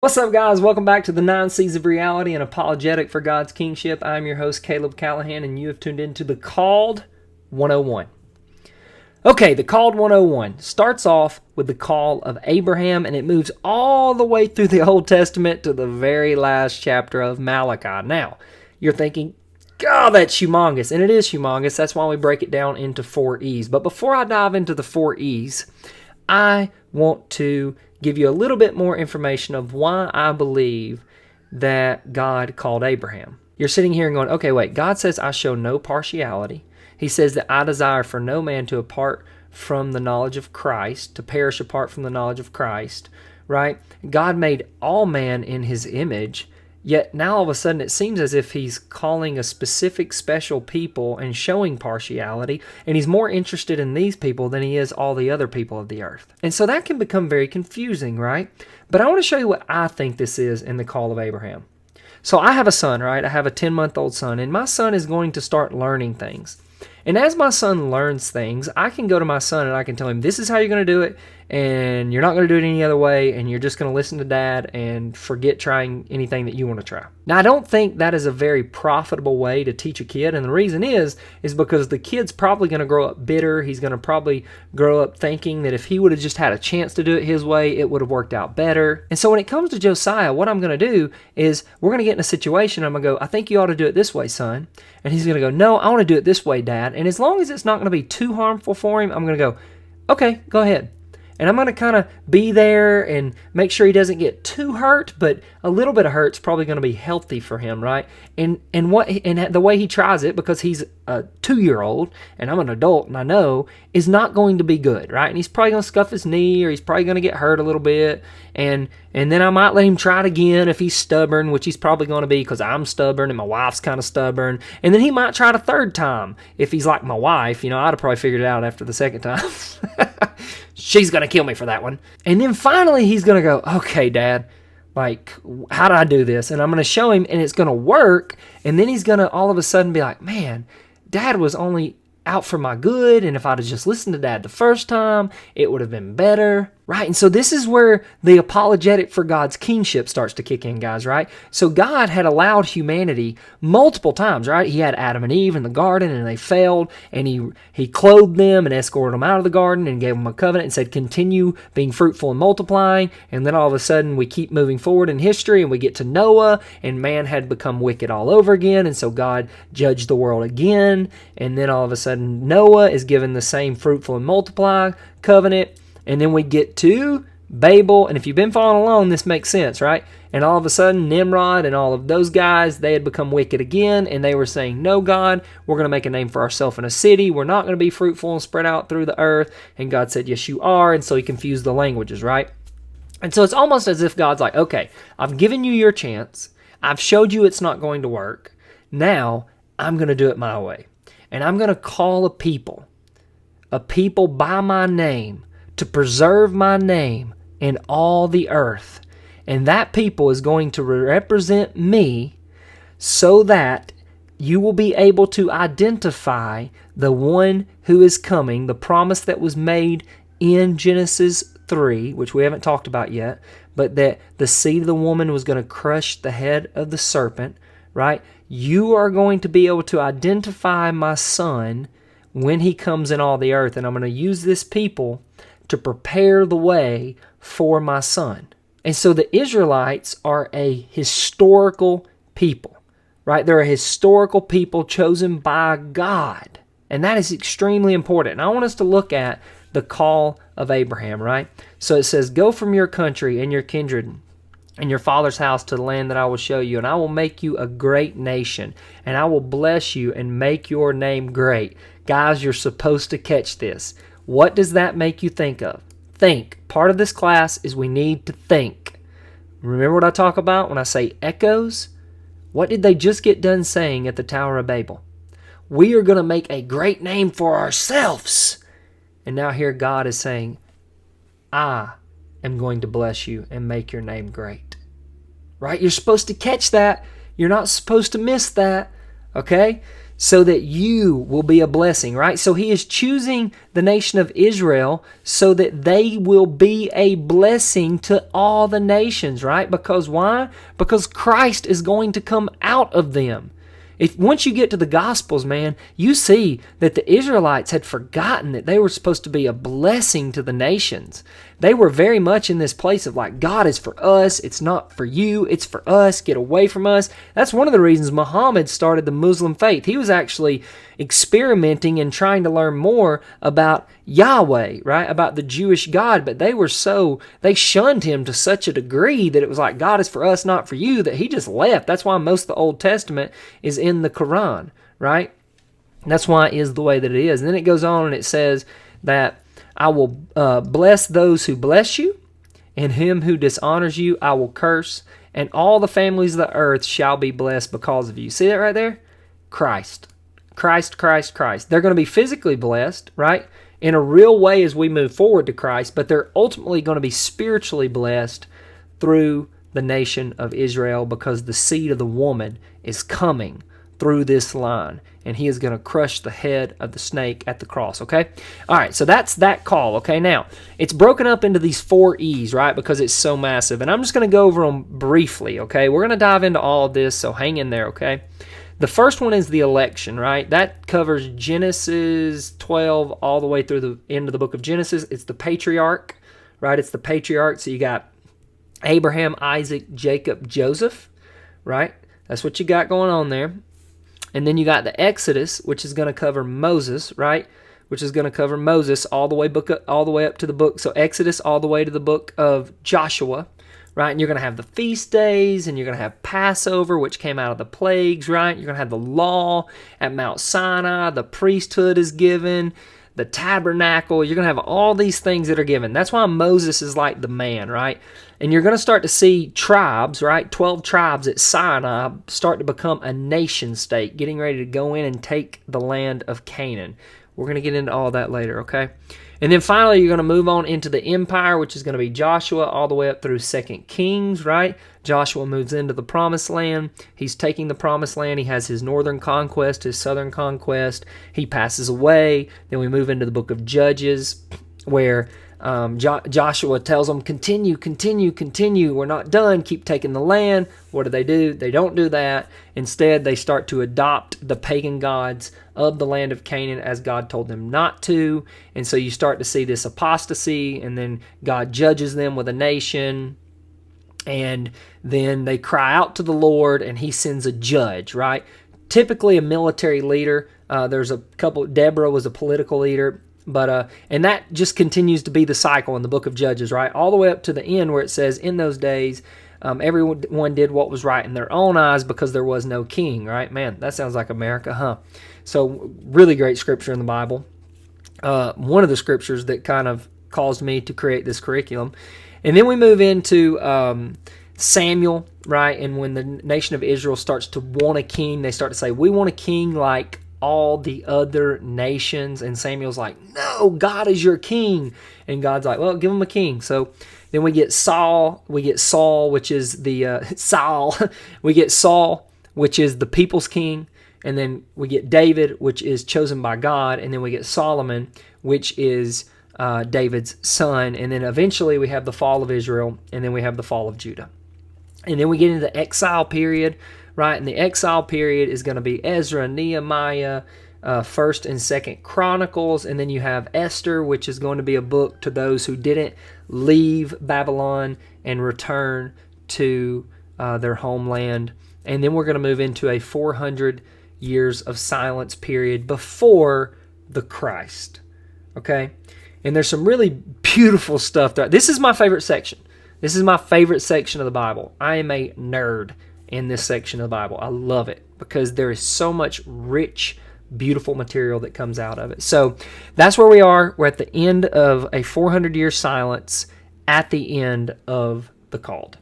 What's up, guys? Welcome back to the 9 C's of Reality and Apologetic for God's Kingship. I'm your host, Caleb Callahan, and you have tuned into the Called 101. Okay, the Called 101 starts off with the call of Abraham, and it moves all the way through the Old Testament to the very last chapter of Malachi. Now, you're thinking, God, that's humongous, and it is humongous. That's why we break it down into 4 E's. But before I dive into the 4 E's, I want to give you a little bit more information of why I believe that God called Abraham. You're sitting here and going, okay, wait, God says I show no partiality. He says that I desire for no man to apart from the knowledge of Christ, to perish apart from the knowledge of Christ, right? God made all man in his image, yet now all of a sudden it seems as if he's calling a specific special people and showing partiality, and he's more interested in these people than he is all the other people of the earth. And so that can become very confusing, right? But I want to show you what I think this is in the call of Abraham. So I have a son, right? I have a 10-month-old son, and my son is going to start learning things. And as my son learns things, I can go to my son and I can tell him, this is how you're going to do it, and you're not going to do it any other way, and you're just going to listen to dad and forget trying anything that you want to try. Now, I don't think that is a very profitable way to teach a kid, and the reason is because the kid's probably going to grow up bitter. He's going to probably grow up thinking that if he would have just had a chance to do it his way, it would have worked out better. And so when it comes to Josiah, what I'm going to do is we're going to get in a situation, I'm going to go, I think you ought to do it this way, son. And he's going to go, no, I want to do it this way, dad. And as long as it's not going to be too harmful for him, I'm going to go, okay, go ahead. And I'm going to kind of be there and make sure he doesn't get too hurt, but a little bit of hurt's probably going to be healthy for him, right? And the way he tries it, because he's a 2-year-old and I'm an adult and I know, is not going to be good, right? And he's probably going to scuff his knee, or he's probably going to get hurt a little bit. And then I might let him try it again if he's stubborn, which he's probably going to be because I'm stubborn and my wife's kind of stubborn. And then he might try it a third time if he's like my wife. I'd have probably figured it out after the second time. She's going to kill me for that one. And then finally he's going to go, okay, Dad, like, how do I do this? And I'm going to show him, and it's going to work. And then he's going to all of a sudden be like, man, Dad was only out for my good, and if I'd have just listened to Dad the first time, it would have been better, right? And so this is where the apologetic for God's kingship starts to kick in, guys, right? So God had allowed humanity multiple times, right? He had Adam and Eve in the garden, and they failed, and he clothed them and escorted them out of the garden and gave them a covenant and said, continue being fruitful and multiplying. And then all of a sudden we keep moving forward in history, and we get to Noah, and man had become wicked all over again, and so God judged the world again. And then all of a sudden Noah is given the same fruitful and multiply covenant. And then we get to Babel, and if you've been following along, this makes sense, right? And all of a sudden, Nimrod and all of those guys, they had become wicked again, and they were saying, no, God, we're going to make a name for ourselves in a city. We're not going to be fruitful and spread out through the earth. And God said, yes, you are. And so he confused the languages, right? And so it's almost as if God's like, okay, I've given you your chance. I've showed you it's not going to work. Now I'm going to do it my way. And I'm going to call a people by my name, to preserve my name in all the earth. And that people is going to represent me, so that you will be able to identify the one who is coming, the promise that was made in Genesis 3, which we haven't talked about yet, but that the seed of the woman was going to crush the head of the serpent, right? You are going to be able to identify my son when he comes in all the earth, and I'm going to use this people to prepare the way for my son. And so the Israelites are a historical people, right? They're a historical people chosen by God. And that is extremely important. And I want us to look at the call of Abraham, right? So it says, go from your country and your kindred and your father's house to the land that I will show you, and I will make you a great nation, and I will bless you and make your name great. Guys, you're supposed to catch this. What does that make you think of? Think. Part of this class is we need to think. Remember what I talk about when I say echoes? What did they just get done saying at the Tower of Babel? We are going to make a great name for ourselves. And now here God is saying, I am going to bless you and make your name great. Right? You're supposed to catch that. You're not supposed to miss that. Okay? so that you will be a blessing, right? So he is choosing the nation of Israel so that they will be a blessing to all the nations, right? Because why? Because Christ is going to come out of them. Once you get to the Gospels, man, you see that the Israelites had forgotten that they were supposed to be a blessing to the nations. They were very much in this place of like, God is for us, it's not for you, it's for us, get away from us. That's one of the reasons Muhammad started the Muslim faith. He was actually experimenting and trying to learn more about Yahweh, right? About the Jewish God, but they shunned him to such a degree that it was like, God is for us, not for you, that he just left. That's why most of the Old Testament is in the Quran, right? That's why it is the way that it is. And then it goes on and it says that I will bless those who bless you, and him who dishonors you I will curse, and all the families of the earth shall be blessed because of you. See that right there? Christ. Christ. They're going to be physically blessed, right? In a real way as we move forward to Christ, but they're ultimately going to be spiritually blessed through the nation of Israel, because the seed of the woman is coming through this line, and he is going to crush the head of the snake at the cross, okay? All right, so that's that call, okay? Now, it's broken up into these 4 E's, right, because it's so massive, and I'm just going to go over them briefly, okay? We're going to dive into all of this, so hang in there, okay? The first one is the election, right? That covers Genesis 12 all the way through the end of the book of Genesis. It's the patriarch, right? It's the patriarch. So you got Abraham, Isaac, Jacob, Joseph, right? That's what you got going on there. And then you got the Exodus, which is going to cover Moses, right? Which is going to cover Moses all the way up to the book. So Exodus all the way to the book of Joshua, right? And you're going to have the feast days, and you're going to have Passover, which came out of the plagues, right? You're going to have the law at Mount Sinai. The priesthood is given. The tabernacle. You're going to have all these things that are given. That's why Moses is like the man, right? And you're going to start to see tribes, right? 12 tribes at Sinai start to become a nation state, getting ready to go in and take the land of Canaan. We're going to get into all that later, okay? And then finally, you're going to move on into the empire, which is going to be Joshua all the way up through 2 Kings, right? Joshua moves into the promised land. He's taking the promised land. He has his northern conquest, his southern conquest. He passes away. Then we move into the book of Judges, where Joshua tells them, continue. We're not done. Keep taking the land. What do? They don't do that. Instead, they start to adopt the pagan gods of the land of Canaan as God told them not to. And so you start to see this apostasy, and then God judges them with a nation. And then they cry out to the Lord, and he sends a judge, right? Typically a military leader. There's a couple. Deborah was a political leader. But and that just continues to be the cycle in the book of Judges, right? All the way up to the end where it says, in those days, everyone did what was right in their own eyes because there was no king, right? Man, that sounds like America, huh? So really great scripture in the Bible. One of the scriptures that kind of caused me to create this curriculum. And then we move into Samuel, right? And when the nation of Israel starts to want a king, they start to say, we want a king like all the other nations. And Samuel's like, no, God is your king. And God's like, well, give him a king. So then we get Saul, which is the we get Saul, which is the people's king. And then we get David, which is chosen by God. And then we get Solomon, which is David's son. And then eventually we have the fall of Israel, and then we have the fall of Judah. And then we get into the exile period, right? And the exile period is going to be Ezra, Nehemiah, 1st and 2nd Chronicles, and then you have Esther, which is going to be a book to those who didn't leave Babylon and return to their homeland. And then we're going to move into a 400 years of silence period before the Christ, okay? And there's some really beautiful stuff there. This is my favorite section. This is my favorite section of the Bible. I am a nerd in this section of the Bible. I love it because there is so much rich, beautiful material that comes out of it. So that's where we are. We're at the end of a 400-year silence, at the end of the Called.